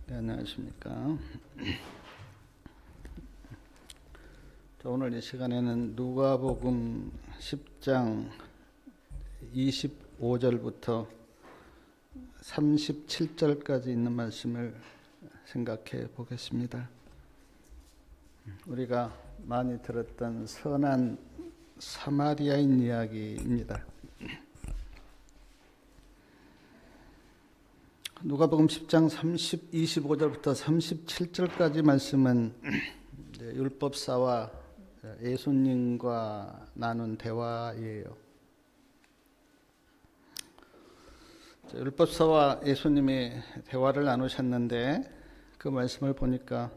네, 안녕하십니까. 오늘 이 시간에는 누가복음 10장 25절부터 37절까지 있는 말씀을 생각해 보겠습니다. 우리가 많이 들었던 선한 사마리아인 이야기입니다. 누가복음 10장 25절부터 37절까지 말씀은 율법사와 예수님과 나눈 대화예요. 율법사와 예수님이 대화를 나누셨는데 그 말씀을 보니까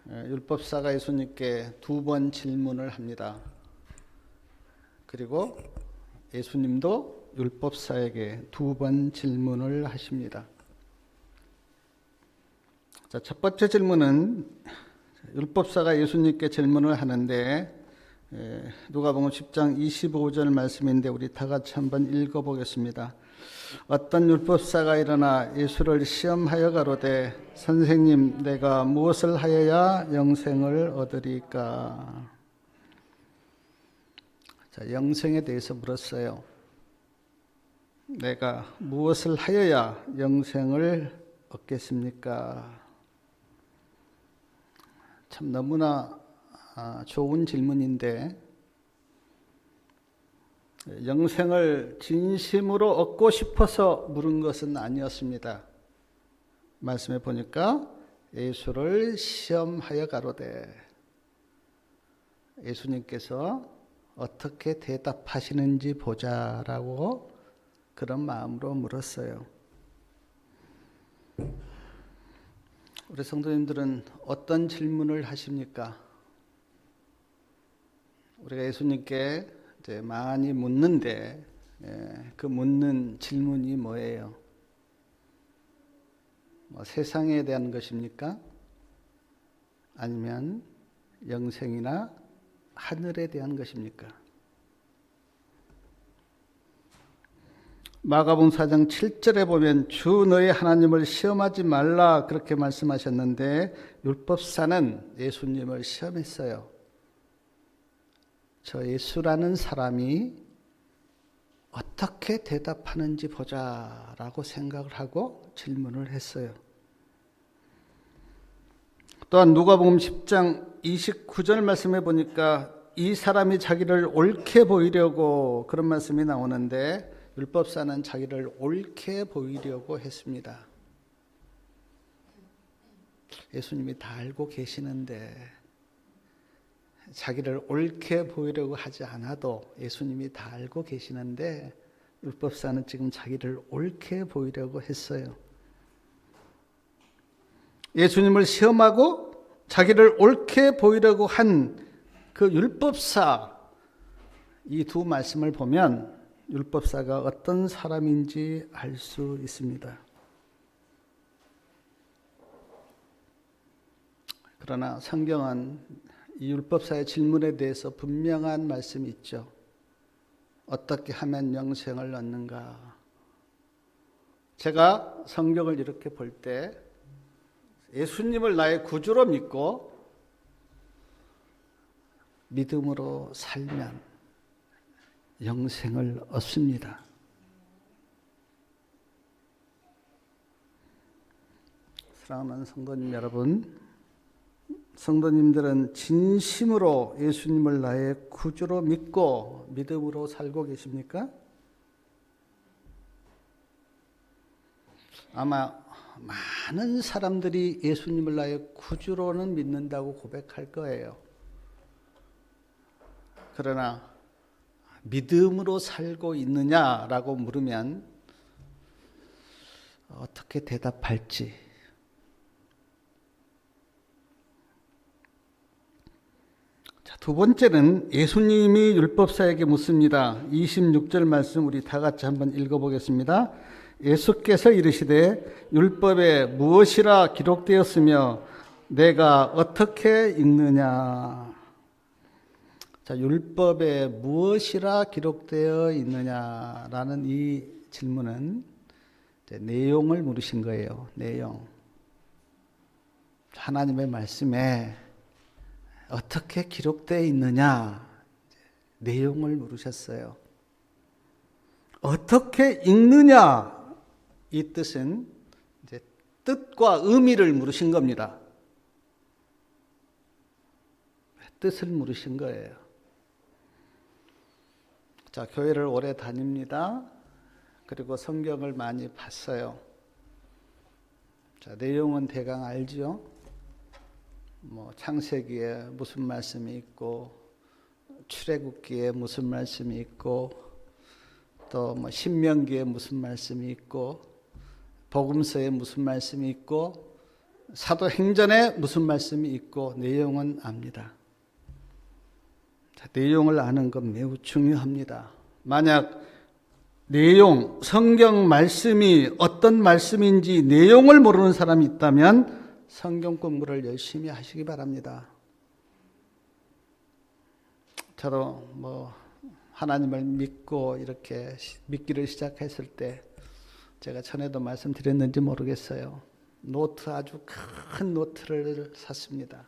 율법사가 예수님께 두 번 질문을 합니다. 그리고 예수님도 율법사에게 두 번 질문을 하십니다. 자, 첫 번째 질문은 율법사가 예수님께 질문을 하는데 누가복음 10장 25절 말씀인데 우리 다 같이 한번 읽어보겠습니다. 어떤 율법사가 일어나 예수를 시험하여 가로되 선생님 내가 무엇을 하여야 영생을 얻으리까? 자, 영생에 대해서 물었어요. 내가 무엇을 하여야 영생을 얻겠습니까? 참 너무나 좋은 질문인데 영생을 진심으로 얻고 싶어서 물은 것은 아니었습니다. 말씀에 보니까 예수를 시험하여 가로되 예수님께서 어떻게 대답하시는지 보자라고 그런 마음으로 물었어요. 우리 성도님들은 어떤 질문을 하십니까? 우리가 예수님께 이제 많이 묻는데 그 묻는 질문이 뭐예요? 세상에 대한 것입니까? 아니면 영생이나 하늘에 대한 것입니까? 마가복음 4장 7절에 보면 주 너희 하나님을 시험하지 말라 그렇게 말씀하셨는데 율법사는 예수님을 시험했어요. 저 예수라는 사람이 어떻게 대답하는지 보자라고 생각을 하고 질문을 했어요. 또한 누가복음 10장 29절 말씀해 보니까 이 사람이 자기를 옳게 보이려고 그런 말씀이 나오는데 율법사는 자기를 옳게 보이려고 했습니다. 예수님이 다 알고 계시는데 자기를 옳게 보이려고 하지 않아도 예수님이 다 알고 계시는데 율법사는 지금 자기를 옳게 보이려고 했어요. 예수님을 시험하고 자기를 옳게 보이려고 한 그 율법사 이 두 말씀을 보면 율법사가 어떤 사람인지 알 수 있습니다. 그러나 성경은 이 율법사의 질문에 대해서 분명한 말씀이 있죠. 어떻게 하면 영생을 얻는가? 제가 성경을 이렇게 볼 때 예수님을 나의 구주로 믿고 믿음으로 살면 영생을 얻습니다. 사랑하는 성도님 여러분, 성도님들은 진심으로 예수님을 나의 구주로 믿고 믿음으로 살고 계십니까? 아마 많은 사람들이 예수님을 나의 구주로는 믿는다고 고백할 거예요. 그러나 믿음으로 살고 있느냐라고 물으면 어떻게 대답할지. 자, 두 번째는 예수님이 율법사에게 묻습니다. 26절 말씀 우리 다 같이 한번 읽어보겠습니다. 예수께서 이르시되 율법에 무엇이라 기록되었으며 내가 어떻게 읽느냐. 자, 율법에 무엇이라 기록되어 있느냐라는 이 질문은 내용을 물으신 거예요. 내용. 하나님의 말씀에 어떻게 기록되어 있느냐 내용을 물으셨어요. 어떻게 읽느냐 이 뜻은 이제 뜻과 의미를 물으신 겁니다. 뜻을 물으신 거예요. 자, 교회를 오래 다닙니다. 그리고 성경을 많이 봤어요. 자, 내용은 대강 알죠? 창세기에 무슨 말씀이 있고, 출애굽기에 무슨 말씀이 있고, 또 신명기에 무슨 말씀이 있고, 복음서에 무슨 말씀이 있고, 사도행전에 무슨 말씀이 있고, 내용은 압니다. 자, 내용을 아는 건 매우 중요합니다. 만약 내용, 성경 말씀이 어떤 말씀인지 내용을 모르는 사람이 있다면 성경 공부를 열심히 하시기 바랍니다. 저도 하나님을 믿고 이렇게 믿기를 시작했을 때 제가 전에도 말씀드렸는지 모르겠어요. 아주 큰 노트를 샀습니다.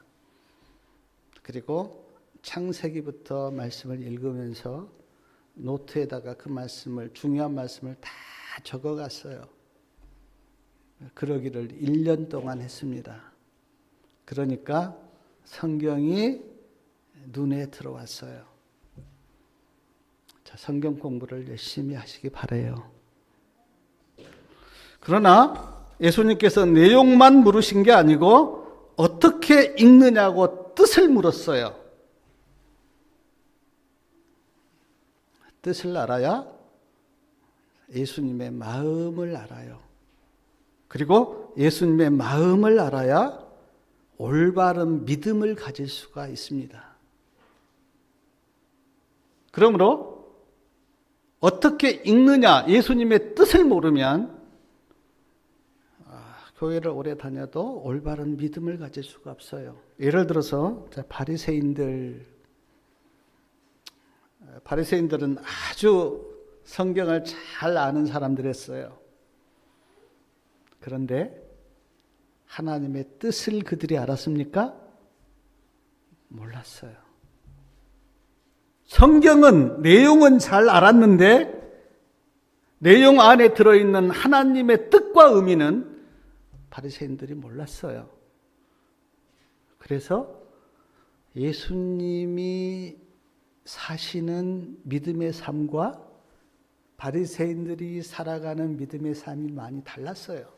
그리고 창세기부터 말씀을 읽으면서 노트에다가 그 중요한 말씀을 다 적어갔어요. 그러기를 1년 동안 했습니다. 그러니까 성경이 눈에 들어왔어요. 자, 성경 공부를 열심히 하시기 바라요. 그러나 예수님께서 내용만 물으신 게 아니고 어떻게 읽느냐고 뜻을 물었어요. 뜻을 알아야 예수님의 마음을 알아요. 그리고 예수님의 마음을 알아야 올바른 믿음을 가질 수가 있습니다. 그러므로 어떻게 읽느냐, 예수님의 뜻을 모르면 교회를 오래 다녀도 올바른 믿음을 가질 수가 없어요. 예를 들어서 바리새인들은 아주 성경을 잘 아는 사람들이었어요. 그런데 하나님의 뜻을 그들이 알았습니까? 몰랐어요. 성경은 내용은 잘 알았는데 내용 안에 들어있는 하나님의 뜻과 의미는 바리새인들이 몰랐어요. 그래서 예수님이 사시는 믿음의 삶과 바리새인들이 살아가는 믿음의 삶이 많이 달랐어요.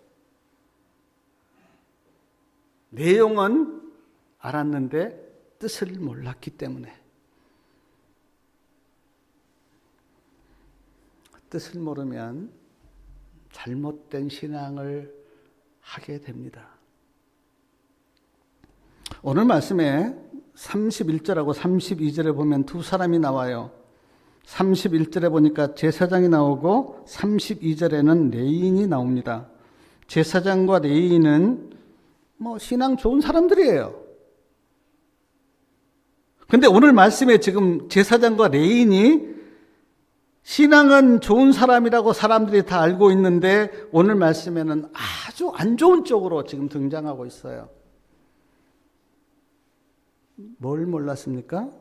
내용은 알았는데 뜻을 몰랐기 때문에. 뜻을 모르면 잘못된 신앙을 하게 됩니다. 오늘 말씀에 31절하고 32절에 보면 두 사람이 나와요. 31절에 보니까 제사장이 나오고 32절에는 레위인이 나옵니다. 제사장과 레위인은 신앙 좋은 사람들이에요. 근데 오늘 말씀에 지금 제사장과 레위인이 신앙은 좋은 사람이라고 사람들이 다 알고 있는데 오늘 말씀에는 아주 안 좋은 쪽으로 지금 등장하고 있어요. 뭘 몰랐습니까?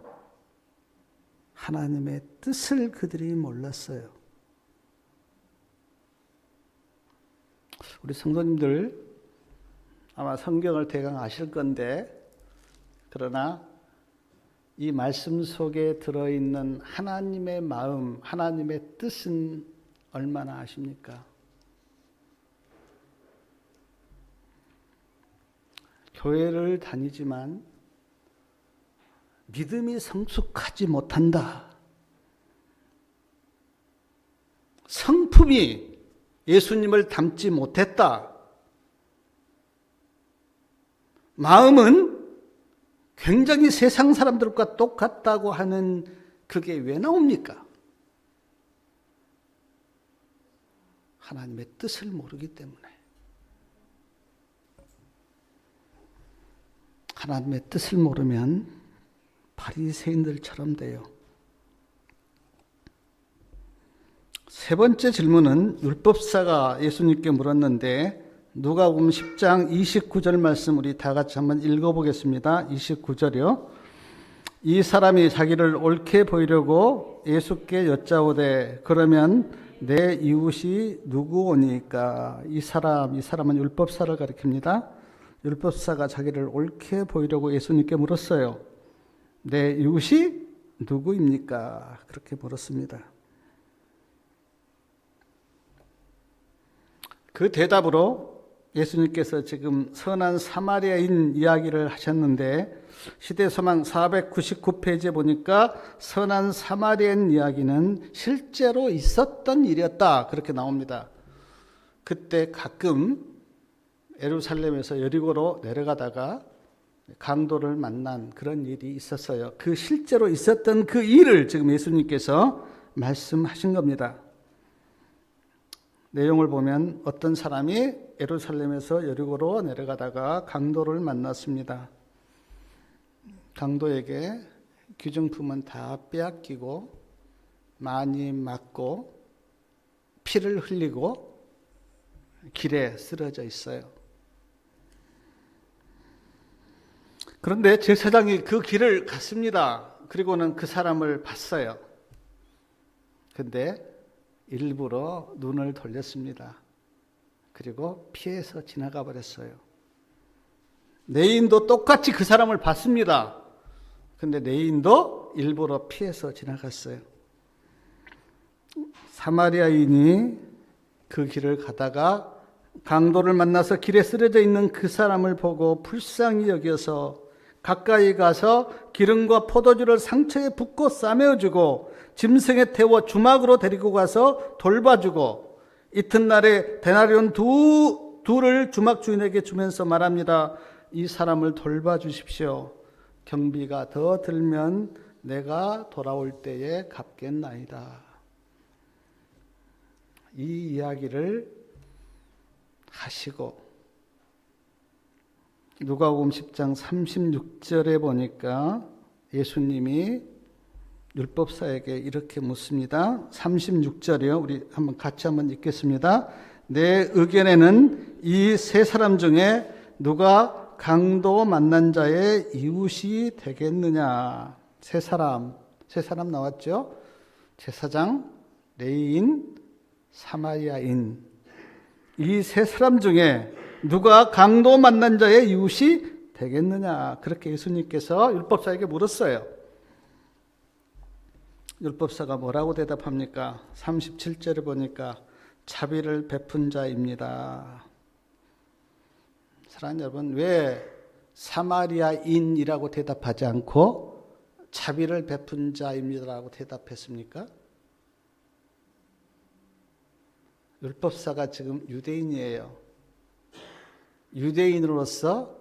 하나님의 뜻을 그들이 몰랐어요. 우리 성도님들 아마 성경을 대강 아실 건데 그러나 이 말씀 속에 들어있는 하나님의 마음, 하나님의 뜻은 얼마나 아십니까? 교회를 다니지만 믿음이 성숙하지 못한다. 성품이 예수님을 닮지 못했다. 마음은 굉장히 세상 사람들과 똑같다고 하는 그게 왜 나옵니까? 하나님의 뜻을 모르기 때문에. 하나님의 뜻을 모르면 바리새인들처럼 돼요. 세 번째 질문은 율법사가 예수님께 물었는데 누가복음 10장 29절 말씀 우리 다 같이 한번 읽어보겠습니다. 29절이요. 이 사람이 자기를 옳게 보이려고 예수께 여짜오되 그러면 내 이웃이 누구오니까? 이 사람은 율법사를 가리킵니다. 율법사가 자기를 옳게 보이려고 예수님께 물었어요. 내 이웃이 누구입니까? 그렇게 물었습니다. 그 대답으로 예수님께서 지금 선한 사마리아인 이야기를 하셨는데 시대소망 499페이지에 보니까 선한 사마리아인 이야기는 실제로 있었던 일이었다 그렇게 나옵니다. 그때 가끔 예루살렘에서 여리고로 내려가다가 강도를 만난 그런 일이 있었어요. 그 실제로 있었던 그 일을 지금 예수님께서 말씀하신 겁니다. 내용을 보면 어떤 사람이 예루살렘에서 여리고로 내려가다가 강도를 만났습니다. 강도에게 귀중품은 다 빼앗기고 많이 맞고 피를 흘리고 길에 쓰러져 있어요. 그런데 제사장이 그 길을 갔습니다. 그리고는 그 사람을 봤어요. 근데 일부러 눈을 돌렸습니다. 그리고 피해서 지나가 버렸어요. 내인도 똑같이 그 사람을 봤습니다. 근데 내인도 일부러 피해서 지나갔어요. 사마리아인이 그 길을 가다가 강도를 만나서 길에 쓰러져 있는 그 사람을 보고 불쌍히 여겨서 가까이 가서 기름과 포도주를 상처에 붓고 싸매어주고 짐승에 태워 주막으로 데리고 가서 돌봐주고 이튿날에 데나리온 둘을 주막 주인에게 주면서 말합니다. 이 사람을 돌봐주십시오. 경비가 더 들면 내가 돌아올 때에 갚겠나이다. 이 이야기를 하시고 누가복음 10장 36절에 보니까 예수님이 율법사에게 이렇게 묻습니다. 36절이요. 우리 같이 한번 읽겠습니다. 내 의견에는 이 세 사람 중에 누가 강도 만난 자의 이웃이 되겠느냐? 세 사람 나왔죠? 제사장, 레위인, 사마리아인. 이 세 사람 중에 누가 강도 만난 자의 이웃이 되겠느냐? 그렇게 예수님께서 율법사에게 물었어요. 율법사가 뭐라고 대답합니까? 37절에 보니까 자비를 베푼 자입니다. 사랑하는 여러분, 왜 사마리아인이라고 대답하지 않고 자비를 베푼 자입니다라고 대답했습니까? 율법사가 지금 유대인이에요. 유대인으로서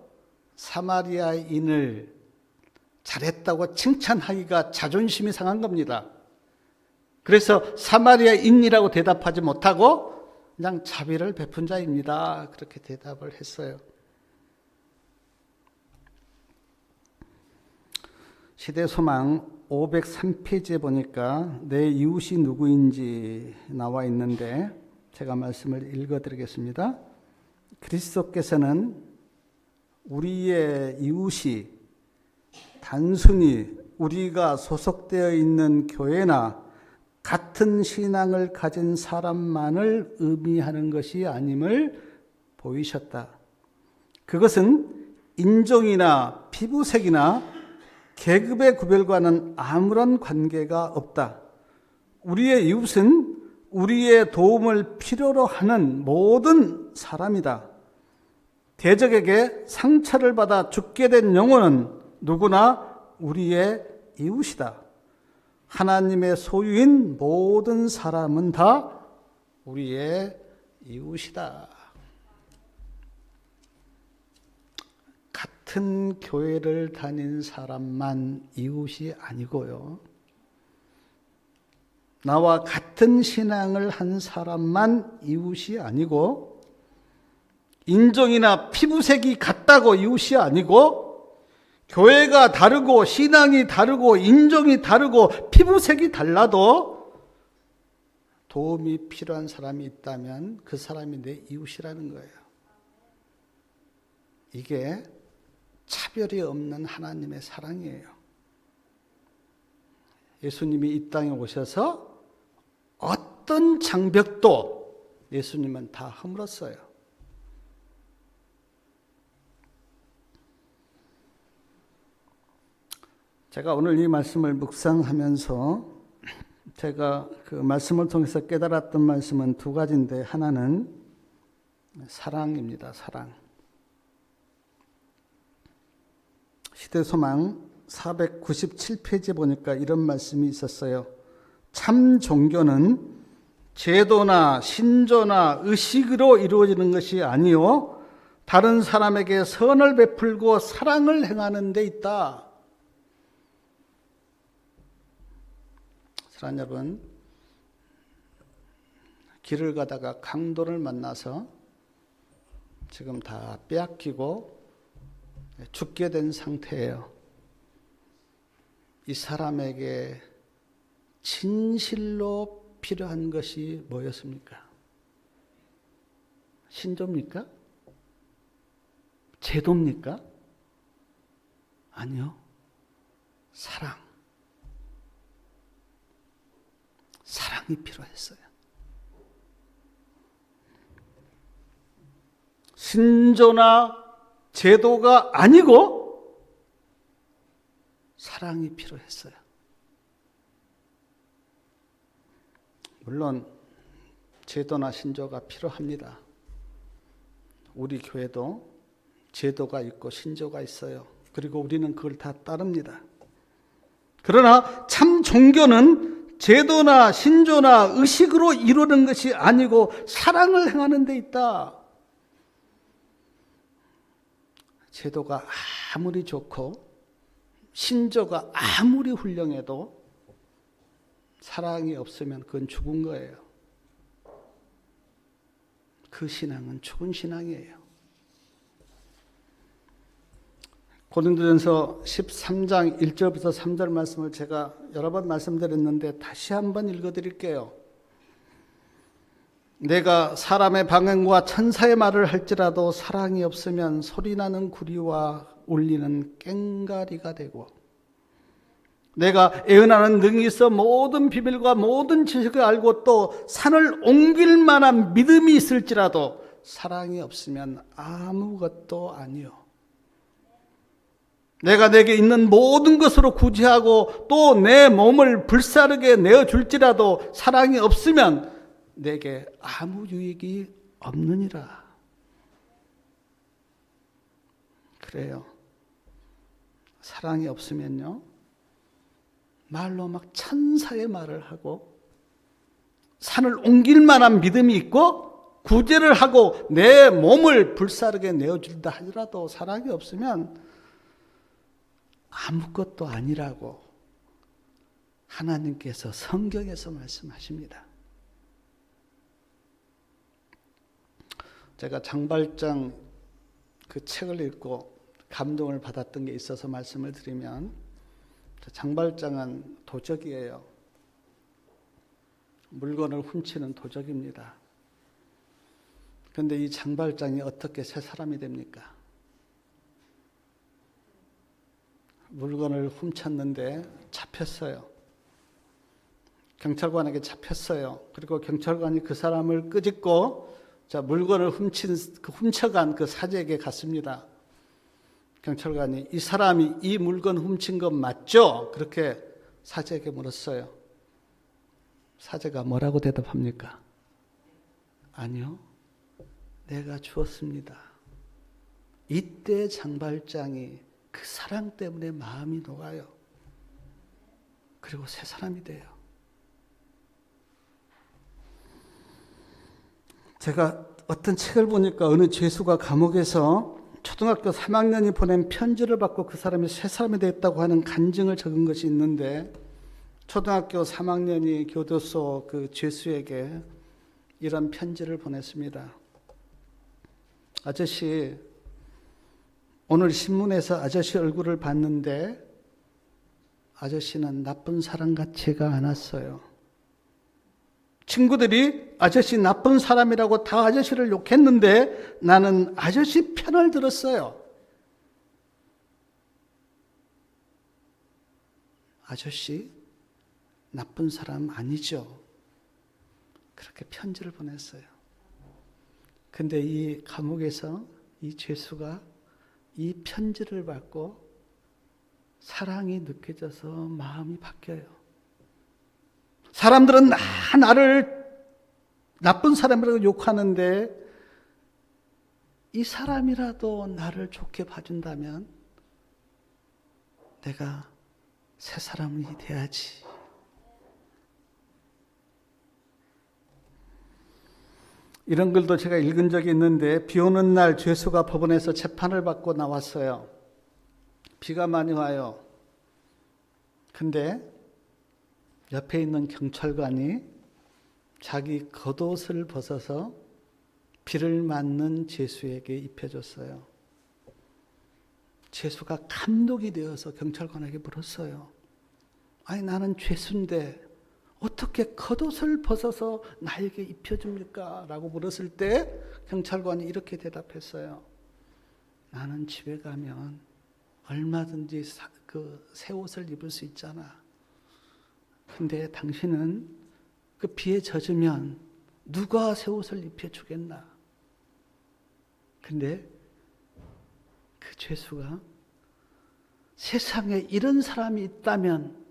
사마리아인을 잘했다고 칭찬하기가 자존심이 상한 겁니다. 그래서 사마리아인이라고 대답하지 못하고 그냥 자비를 베푼 자입니다. 그렇게 대답을 했어요. 시대소망 503페이지에 보니까 내 이웃이 누구인지 나와 있는데 제가 말씀을 읽어드리겠습니다. 그리스도께서는 우리의 이웃이 단순히 우리가 소속되어 있는 교회나 같은 신앙을 가진 사람만을 의미하는 것이 아님을 보이셨다. 그것은 인종이나 피부색이나 계급의 구별과는 아무런 관계가 없다. 우리의 이웃은 우리의 도움을 필요로 하는 모든 사람이다. 대적에게 상처를 받아 죽게 된 영혼은 누구나 우리의 이웃이다. 하나님의 소유인 모든 사람은 다 우리의 이웃이다. 같은 교회를 다닌 사람만 이웃이 아니고요. 나와 같은 신앙을 한 사람만 이웃이 아니고 인종이나 피부색이 같다고 이웃이 아니고 교회가 다르고 신앙이 다르고 인종이 다르고 피부색이 달라도 도움이 필요한 사람이 있다면 그 사람이 내 이웃이라는 거예요. 이게 차별이 없는 하나님의 사랑이에요. 예수님이 이 땅에 오셔서 어떤 장벽도 예수님은 다 허물었어요. 제가 오늘 이 말씀을 묵상하면서 제가 그 말씀을 통해서 깨달았던 말씀은 두 가지인데, 하나는 사랑입니다. 사랑. 시대소망 497페이지 보니까 이런 말씀이 있었어요. 참 종교는 제도나 신조나 의식으로 이루어지는 것이 아니요 다른 사람에게 선을 베풀고 사랑을 행하는 데 있다. 사랑하는 여러분, 길을 가다가 강도를 만나서 지금 다 빼앗기고 죽게 된 상태예요. 이 사람에게 진실로 필요한 것이 뭐였습니까? 신조입니까? 제도입니까? 아니요. 사랑. 사랑이 필요했어요. 신조나 제도가 아니고 사랑이 필요했어요. 물론 제도나 신조가 필요합니다. 우리 교회도 제도가 있고 신조가 있어요. 그리고 우리는 그걸 다 따릅니다. 그러나 참 종교는 제도나 신조나 의식으로 이루는 것이 아니고 사랑을 행하는 데 있다. 제도가 아무리 좋고 신조가 아무리 훌륭해도 사랑이 없으면 그건 죽은 거예요. 그 신앙은 죽은 신앙이에요. 고린도전서 13장 1절부터 3절 말씀을 제가 여러 번 말씀드렸는데 다시 한번 읽어드릴게요. 내가 사람의 방언과 천사의 말을 할지라도 사랑이 없으면 소리나는 구리와 울리는 꽹가리가 되고, 내가 애언하는 능이 있어 모든 비밀과 모든 지식을 알고 또 산을 옮길 만한 믿음이 있을지라도 사랑이 없으면 아무것도 아니요. 내가 내게 있는 모든 것으로 구제하고 또 내 몸을 불사르게 내어줄지라도 사랑이 없으면 내게 아무 유익이 없느니라. 그래요. 사랑이 없으면요, 말로 막 천사의 말을 하고 산을 옮길 만한 믿음이 있고 구제를 하고 내 몸을 불사르게 내어준다 하더라도 사랑이 없으면 아무것도 아니라고 하나님께서 성경에서 말씀하십니다. 제가 장발장 그 책을 읽고 감동을 받았던 게 있어서 말씀을 드리면, 장발장은 도적이에요. 물건을 훔치는 도적입니다. 그런데 이 장발장이 어떻게 새 사람이 됩니까? 물건을 훔쳤는데 잡혔어요. 경찰관에게 잡혔어요. 그리고 경찰관이 그 사람을 끄집고 물건을 훔쳐간 그 사제에게 갔습니다. 경찰관이 이 사람이 이 물건 훔친 건 맞죠? 그렇게 사제에게 물었어요. 사제가 뭐라고 대답합니까? 아니요, 내가 주었습니다. 이때 장발장이 그 사랑 때문에 마음이 녹아요. 그리고 새 사람이 돼요. 제가 어떤 책을 보니까 어느 죄수가 감옥에서 초등학교 3학년이 보낸 편지를 받고 그 사람이 새 사람이 됐다고 하는 간증을 적은 것이 있는데, 초등학교 3학년이 교도소 그 죄수에게 이런 편지를 보냈습니다. 아저씨, 오늘 신문에서 아저씨 얼굴을 봤는데 아저씨는 나쁜 사람 같지가 않았어요. 친구들이 아저씨 나쁜 사람이라고 다 아저씨를 욕했는데 나는 아저씨 편을 들었어요. 아저씨 나쁜 사람 아니죠? 그렇게 편지를 보냈어요. 근데 이 감옥에서 이 죄수가 이 편지를 받고 사랑이 느껴져서 마음이 바뀌어요. 사람들은 나를 나쁜 사람이라고 욕하는데 이 사람이라도 나를 좋게 봐준다면 내가 새 사람이 돼야지. 이런 글도 제가 읽은 적이 있는데 비 오는 날 죄수가 법원에서 재판을 받고 나왔어요. 비가 많이 와요. 근데 옆에 있는 경찰관이 자기 겉옷을 벗어서 비를 맞는 죄수에게 입혀줬어요. 죄수가 감동이 되어서 경찰관에게 물었어요. 아니 나는 죄수인데 어떻게 겉옷을 벗어서 나에게 입혀줍니까? 라고 물었을 때 경찰관이 이렇게 대답했어요. 나는 집에 가면 얼마든지 새 옷을 입을 수 있잖아. 근데 당신은 그 비에 젖으면 누가 새 옷을 입혀주겠나? 근데 그 죄수가 세상에 이런 사람이 있다면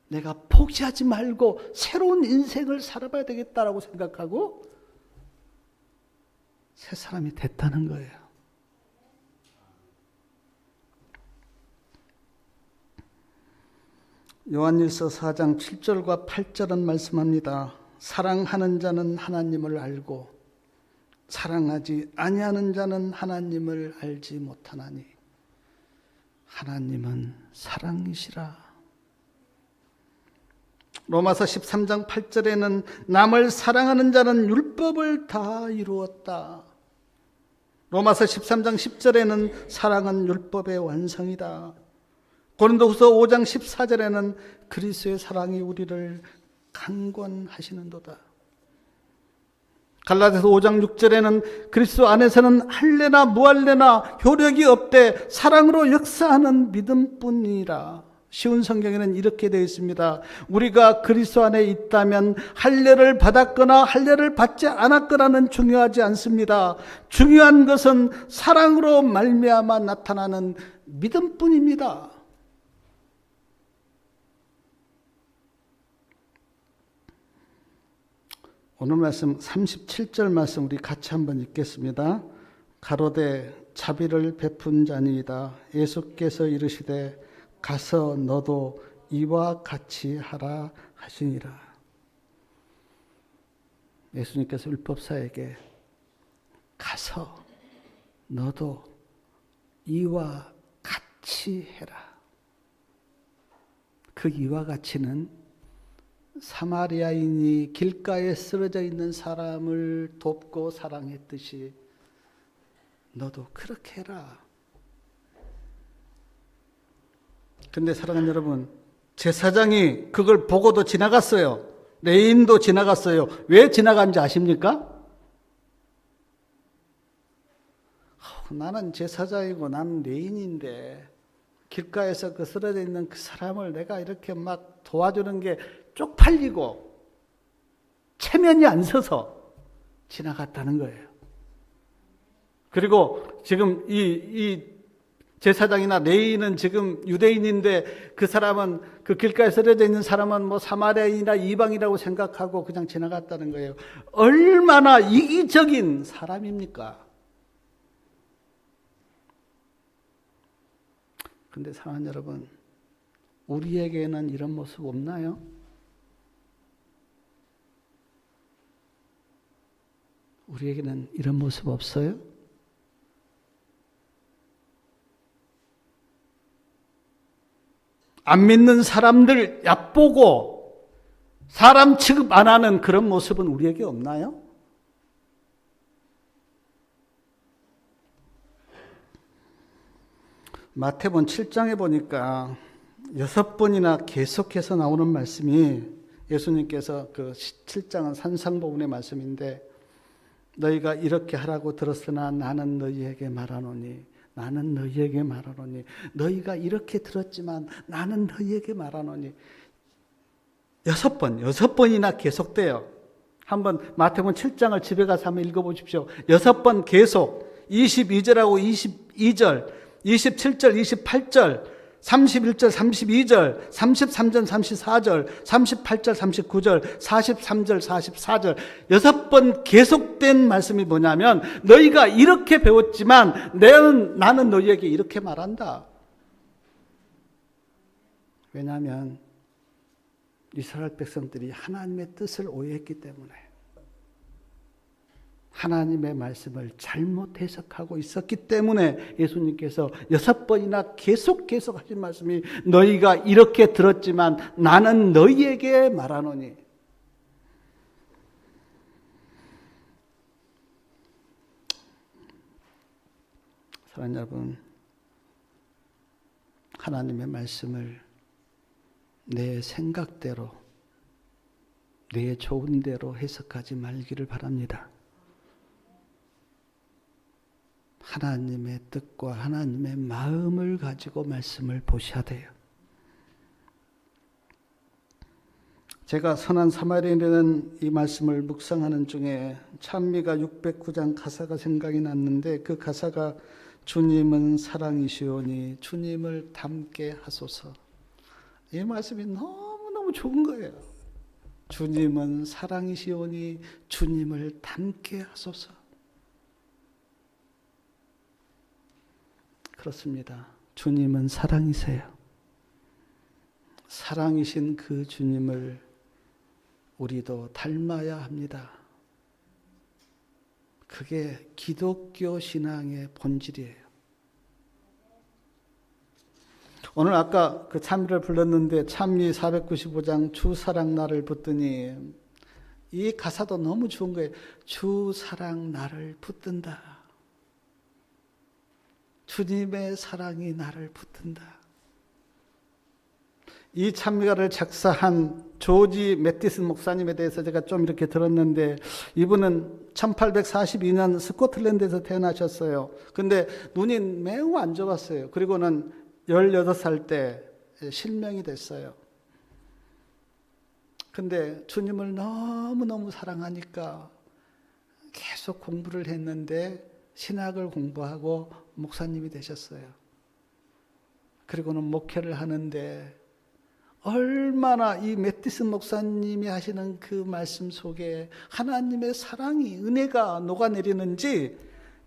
내가 포기하지 말고 새로운 인생을 살아봐야 되겠다라고 생각하고 새 사람이 됐다는 거예요. 요한일서 4장 7절과 8절은 말씀합니다. 사랑하는 자는 하나님을 알고 사랑하지 아니하는 자는 하나님을 알지 못하나니 하나님은 사랑이시라. 로마서 13장 8절에는 남을 사랑하는 자는 율법을 다 이루었다. 로마서 13장 10절에는 사랑은 율법의 완성이다. 고린도후서 5장 14절에는 그리스도의 사랑이 우리를 강권하시는도다. 갈라디아서 5장 6절에는 그리스도 안에서는 할례나 무할례나 효력이 없되 사랑으로 역사하는 믿음뿐이라. 쉬운 성경에는 이렇게 되어 있습니다. 우리가 그리스도 안에 있다면 할례를 받았거나 할례를 받지 않았거나는 중요하지 않습니다. 중요한 것은 사랑으로 말미암아 나타나는 믿음뿐입니다. 오늘 말씀 37절 말씀 우리 같이 한번 읽겠습니다. 가로되 자비를 베푼 자니이다. 예수께서 이르시되 가서 너도 이와 같이 하라 하시니라. 예수님께서 율법사에게 가서 너도 이와 같이 해라. 그 이와 같이는 사마리아인이 길가에 쓰러져 있는 사람을 돕고 사랑했듯이 너도 그렇게 해라. 근데 사랑하는 여러분, 제사장이 그걸 보고도 지나갔어요. 레인도 지나갔어요. 왜 지나간지 아십니까? 나는 제사장이고 나는 레인인데 길가에서 그 쓰러져 있는 그 사람을 내가 이렇게 막 도와주는 게 쪽팔리고 체면이 안 서서 지나갔다는 거예요. 그리고 지금 이 제사장이나 레위인은 지금 유대인인데 그 사람은 그 길가에 쓰러져 있는 사람은 뭐 사마리아인이나 이방이라고 생각하고 그냥 지나갔다는 거예요. 얼마나 이기적인 사람입니까? 근데 사랑하는 여러분, 우리에게는 이런 모습 없나요? 우리에게는 이런 모습 없어요? 안 믿는 사람들 얕보고 사람 취급 안 하는 그런 모습은 우리에게 없나요? 마태복음 7장에 보니까 6번이나 계속해서 나오는 말씀이 예수님께서 그 7장은 산상복음의 말씀인데 너희가 이렇게 하라고 들었으나 나는 너희에게 말하노니 나는 너희에게 말하노니 너희가 이렇게 들었지만 나는 너희에게 말하노니. 6번이나 계속돼요. 한번 마태복음 7장을 집에 가서 한번 읽어보십시오. 6번 계속 22절하고 22절, 27절, 28절, 31절, 32절, 33절, 34절, 38절, 39절, 43절, 44절 6번 계속된 말씀이 뭐냐면 너희가 이렇게 배웠지만 나는 너희에게 이렇게 말한다. 왜냐하면 이스라엘 백성들이 하나님의 뜻을 오해했기 때문에 하나님의 말씀을 잘못 해석하고 있었기 때문에 예수님께서 6번이나 계속 하신 말씀이 너희가 이렇게 들었지만 나는 너희에게 말하노니. 사랑하는 여러분, 하나님의 말씀을 내 생각대로 내 좋은 대로 해석하지 말기를 바랍니다. 하나님의 뜻과 하나님의 마음을 가지고 말씀을 보셔야 돼요. 제가 선한 사마리아인이라는 이 말씀을 묵상하는 중에 찬미가 609장 가사가 생각이 났는데 그 가사가 주님은 사랑이시오니 주님을 닮게 하소서. 이 말씀이 너무너무 좋은 거예요. 주님은 사랑이시오니 주님을 닮게 하소서. 그렇습니다. 주님은 사랑이세요. 사랑이신 그 주님을 우리도 닮아야 합니다. 그게 기독교 신앙의 본질이에요. 오늘 아까 그 찬미를 불렀는데 찬미 495장 주 사랑 나를 붙드니 이 가사도 너무 좋은 거예요. 주 사랑 나를 붙든다. 주님의 사랑이 나를 붙든다. 이 찬미가를 작사한 조지 매티슨 목사님에 대해서 제가 좀 이렇게 들었는데 이분은 1842년 스코틀랜드에서 태어나셨어요. 근데 눈이 매우 안 좋았어요. 그리고는 18살 때 실명이 됐어요. 근데 주님을 너무너무 사랑하니까 계속 공부를 했는데 신학을 공부하고 목사님이 되셨어요. 그리고는 목회를 하는데 얼마나 이 매티슨 목사님이 하시는 그 말씀 속에 하나님의 사랑이 은혜가 녹아내리는지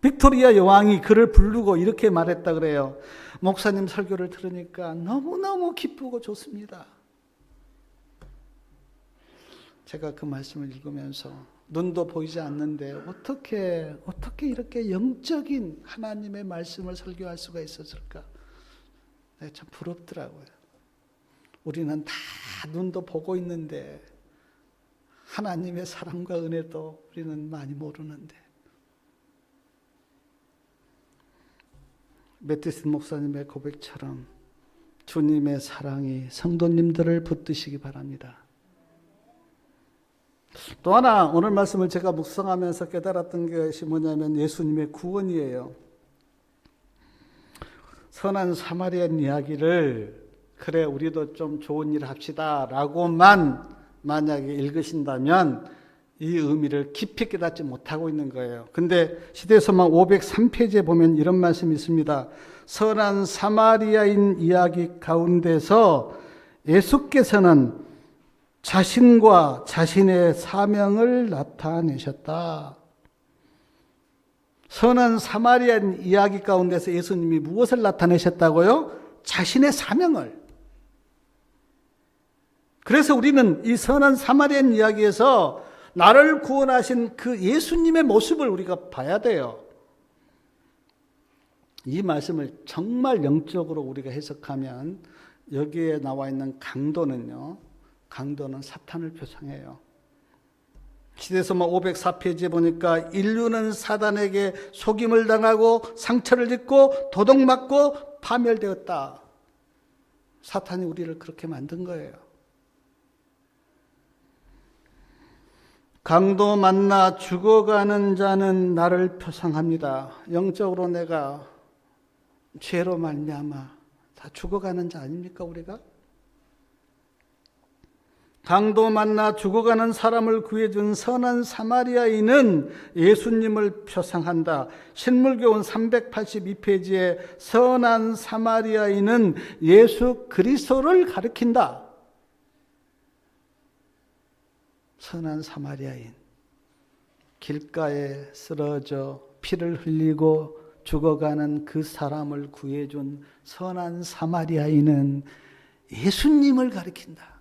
빅토리아 여왕이 그를 부르고 이렇게 말했다 그래요. 목사님 설교를 들으니까 너무너무 기쁘고 좋습니다. 제가 그 말씀을 읽으면서 눈도 보이지 않는데 어떻게 이렇게 영적인 하나님의 말씀을 설교할 수가 있었을까? 참 부럽더라고요. 우리는 다 눈도 보고 있는데 하나님의 사랑과 은혜도 우리는 많이 모르는데. 매티슨 목사님의 고백처럼 주님의 사랑이 성도님들을 붙드시기 바랍니다. 또 하나 오늘 말씀을 제가 묵상하면서 깨달았던 것이 뭐냐면 예수님의 구원이에요. 선한 사마리아인 이야기를 그래 우리도 좀 좋은 일 합시다 라고만 만약에 읽으신다면 이 의미를 깊이 깨닫지 못하고 있는 거예요. 근데 시대서만 503페이지에 보면 이런 말씀이 있습니다. 선한 사마리아인 이야기 가운데서 예수께서는 자신과 자신의 사명을 나타내셨다. 선한 사마리아인 이야기 가운데서 예수님이 무엇을 나타내셨다고요? 자신의 사명을. 그래서 우리는 이 선한 사마리아인 이야기에서 나를 구원하신 그 예수님의 모습을 우리가 봐야 돼요. 이 말씀을 정말 영적으로 우리가 해석하면 여기에 나와 있는 강도는 사탄을 표상해요. 시대서만 504페이지에 보니까 인류는 사단에게 속임을 당하고 상처를 입고 도둑맞고 파멸되었다. 사탄이 우리를 그렇게 만든 거예요. 강도 만나 죽어가는 자는 나를 표상합니다. 영적으로 내가 죄로 말미암아 다 죽어가는 자 아닙니까 우리가? 강도 만나 죽어가는 사람을 구해준 선한 사마리아인은 예수님을 표상한다. 신물교훈 382페이지에 선한 사마리아인은 예수 그리스도를 가리킨다. 선한 사마리아인, 길가에 쓰러져 피를 흘리고 죽어가는 그 사람을 구해준 선한 사마리아인은 예수님을 가리킨다.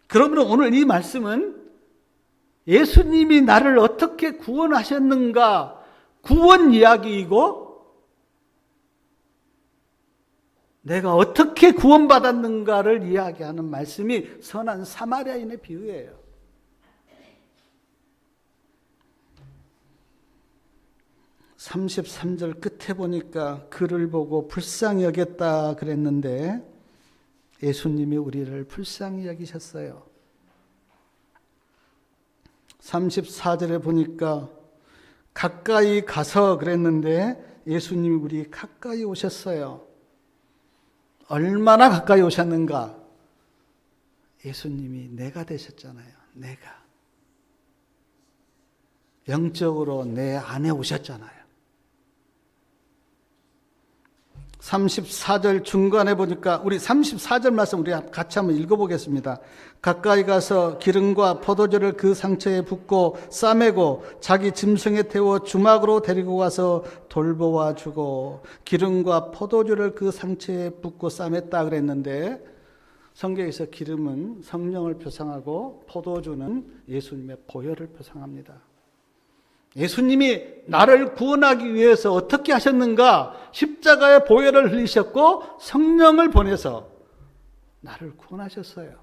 그러면 오늘 이 말씀은 예수님이 나를 어떻게 구원하셨는가, 구원 이야기이고 내가 어떻게 구원받았는가를 이야기하는 말씀이 선한 사마리아인의 비유예요. (33절) 끝에 보니까 그를 보고 불쌍히 여겼다 그랬는데 예수님이 우리를 불쌍히 여기셨어요. 34절에 보니까 가까이 가서 그랬는데 예수님이 우리 가까이 오셨어요. 얼마나 가까이 오셨는가? 예수님이 내가 되셨잖아요. 내가. 영적으로 내 안에 오셨잖아요. 34절 중간에 보니까 우리 34절 말씀 우리 같이 한번 읽어보겠습니다. 가까이 가서 기름과 포도주를 그 상처에 붓고 싸매고 자기 짐승에 태워 주막으로 데리고 가서 돌보아 주고, 기름과 포도주를 그 상처에 붓고 싸맸다 그랬는데 성경에서 기름은 성령을 표상하고 포도주는 예수님의 보혈을 표상합니다. 예수님이 나를 구원하기 위해서 어떻게 하셨는가? 십자가의 보혈을 흘리셨고 성령을 보내서 나를 구원하셨어요.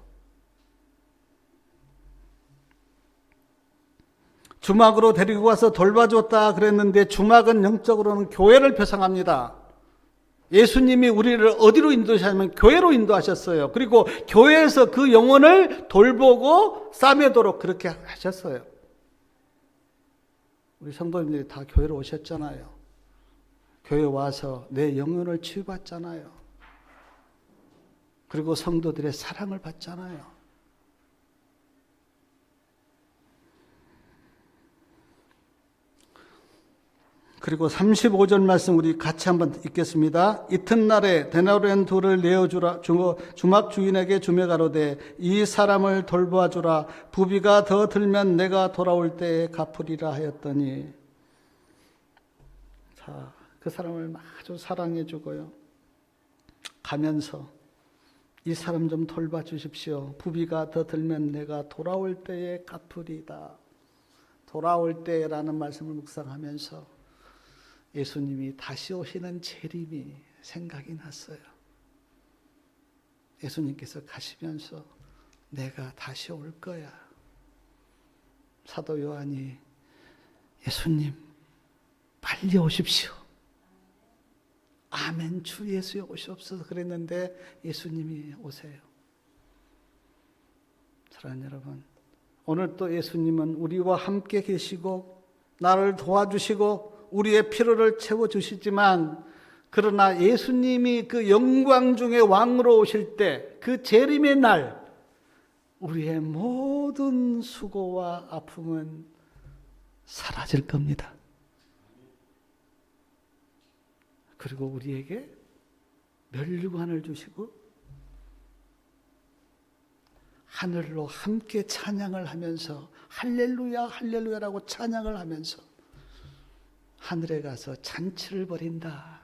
주막으로 데리고 가서 돌봐줬다 그랬는데 주막은 영적으로는 교회를 표상합니다. 예수님이 우리를 어디로 인도하셨냐면 교회로 인도하셨어요. 그리고 교회에서 그 영혼을 돌보고 싸매도록 그렇게 하셨어요. 우리 성도님들이 다 교회로 오셨잖아요. 교회 와서 내 영혼을 치유받잖아요. 그리고 성도들의 사랑을 받잖아요. 그리고 35절 말씀 우리 같이 한번 읽겠습니다. 이튿날에 데나리온 둘을 내어주라, 주막 주인에게 주며 가로되 이 사람을 돌보아 주라. 부비가 더 들면 내가 돌아올 때에 갚으리라 하였더니, 자, 그 사람을 아주 사랑해 주고요. 가면서 이 사람 좀 돌봐 주십시오. 부비가 더 들면 내가 돌아올 때에 갚으리다. 돌아올 때라는 말씀을 묵상하면서 예수님이 다시 오시는 재림이 생각이 났어요. 예수님께서 가시면서 내가 다시 올 거야. 사도 요한이 예수님 빨리 오십시오. 아멘 주 예수여 오시옵소서 그랬는데 예수님이 오세요. 사랑하는 여러분, 오늘 또 예수님은 우리와 함께 계시고 나를 도와주시고 우리의 필요를 채워주시지만, 그러나 예수님이 그 영광 중에 왕으로 오실 때, 그 재림의 날, 우리의 모든 수고와 아픔은 사라질 겁니다. 그리고 우리에게 면류관을 주시고 하늘로 함께 찬양을 하면서 할렐루야 할렐루야라고 찬양을 하면서 하늘에 가서 잔치를 벌인다.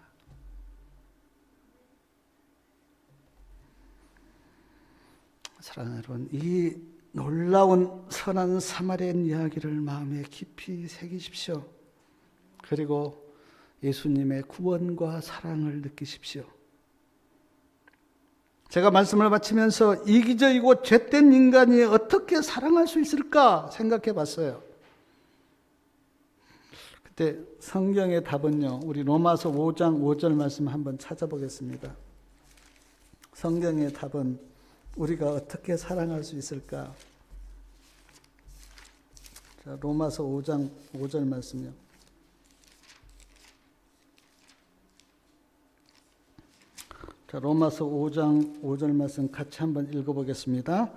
사랑하는 여러분, 이 놀라운 선한 사마리아인 이야기를 마음에 깊이 새기십시오. 그리고 예수님의 구원과 사랑을 느끼십시오. 제가 말씀을 마치면서 이기적이고 죄된 인간이 어떻게 사랑할 수 있을까 생각해 봤어요. 그때 성경의 답은요, 우리 로마서 5장 5절 말씀 한번 찾아보겠습니다. 성경의 답은 우리가 어떻게 사랑할 수 있을까? 자, 로마서 5장 5절 말씀이요. 자, 로마서 5장 5절 말씀 같이 한번 읽어보겠습니다.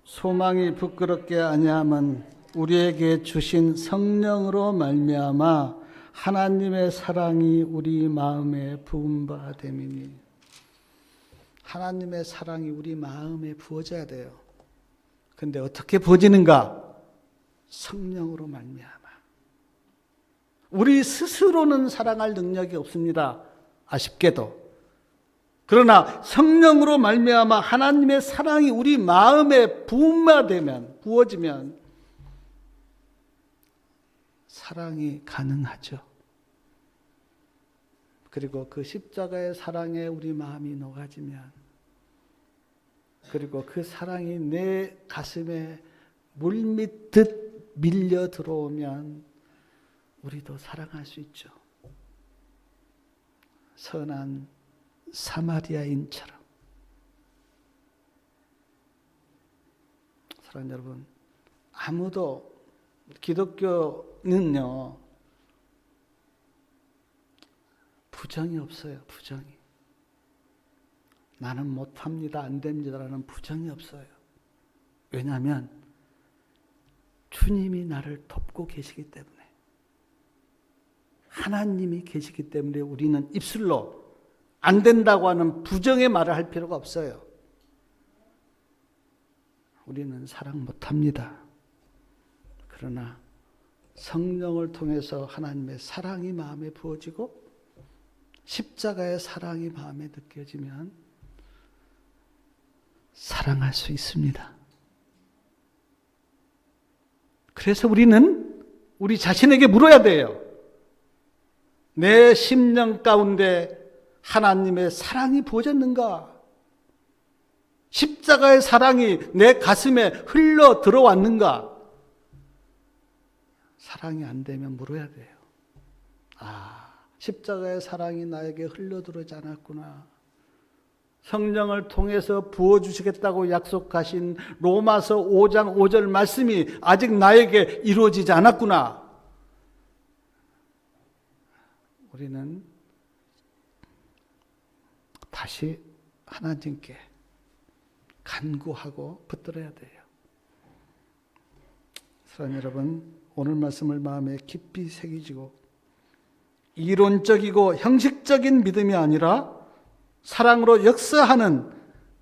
소망이 부끄럽게 아니함은 우리에게 주신 성령으로 말미암아 하나님의 사랑이 우리 마음에 부은 바 됨이니. 하나님의 사랑이 우리 마음에 부어져야 돼요. 근데 어떻게 부어지는가? 성령으로 말미암아. 우리 스스로는 사랑할 능력이 없습니다. 아쉽게도. 그러나 성령으로 말미암아 하나님의 사랑이 우리 마음에 부어지면 사랑이 가능하죠. 그리고 그 십자가의 사랑에 우리 마음이 녹아지면, 그리고 그 사랑이 내 가슴에 물밀듯 밀려 들어오면 우리도 사랑할 수 있죠. 선한 사마리아인처럼. 사랑하는 여러분, 아무도 기독교는요 부정이 없어요. 부정이. 나는 못합니다, 안 됩니다라는 부정이 없어요. 왜냐하면 주님이 나를 돕고 계시기 때문에, 하나님이 계시기 때문에 우리는 입술로 안 된다고 하는 부정의 말을 할 필요가 없어요. 우리는 사랑 못합니다. 그러나 성령을 통해서 하나님의 사랑이 마음에 부어지고 십자가의 사랑이 마음에 느껴지면 사랑할 수 있습니다. 그래서 우리는 우리 자신에게 물어야 돼요. 내 심령 가운데 하나님의 사랑이 부어졌는가? 십자가의 사랑이 내 가슴에 흘러 들어왔는가? 사랑이 안 되면 물어야 돼요. 십자가의 사랑이 나에게 흘러 들어오지 않았구나. 성령을 통해서 부어주시겠다고 약속하신 로마서 5장 5절 말씀이 아직 나에게 이루어지지 않았구나. 우리는 다시 하나님께 간구하고 붙들어야 돼요. 사랑하는 여러분, 오늘 말씀을 마음에 깊이 새기시고 이론적이고 형식적인 믿음이 아니라 사랑으로 역사하는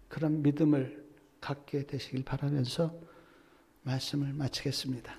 그런 믿음을 갖게 되시길 바라면서 말씀을 마치겠습니다.